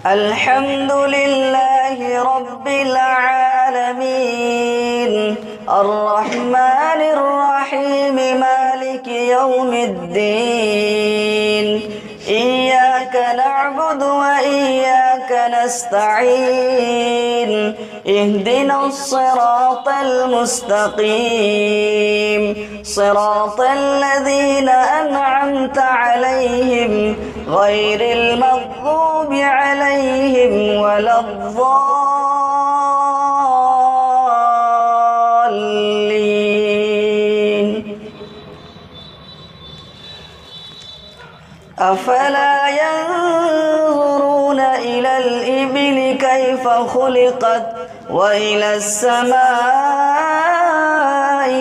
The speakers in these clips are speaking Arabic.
الحمد لله رب العالمين الرحمن الرحيم مالك يوم الدين إياك نعبد وإياك نستعين اهدنا الصراط المستقيم صراط الذين أنعمت عليهم غير المغضوب عليهم ولا الضالين. أفلا ينظرون إلى الإبل كيف خلقت وإلى السماء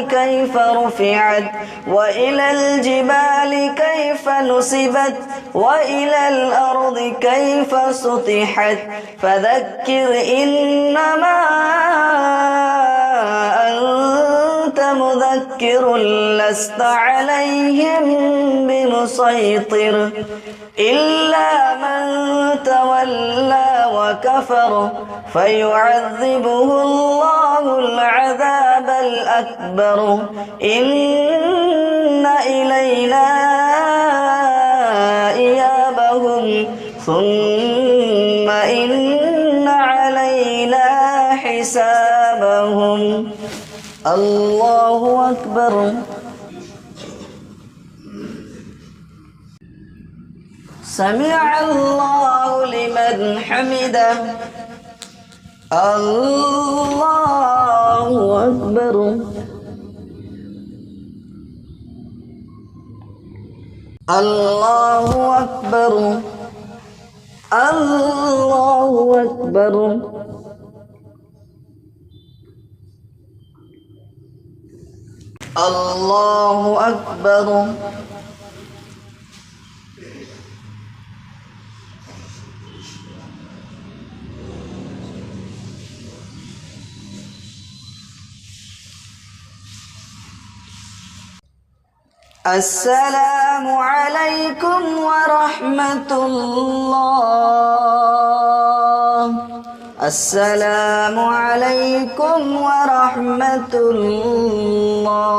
كيف رفعت وإلى الجبال كيف نصبت وإلى الأرض كيف سطحت فذكر إنما أنت مذكر لست عليهم بمسيطر إلا من تولى وكفر فيعذبه الله العذاب الأكبر إن إلينا إيابهم ثم إن علينا حسابهم. الله أكبر. سمع الله لمن حمده. الله أكبر. الله أكبر. الله أكبر. الله أكبر. السلام عليكم ورحمة الله. السلام عليكم ورحمة الله.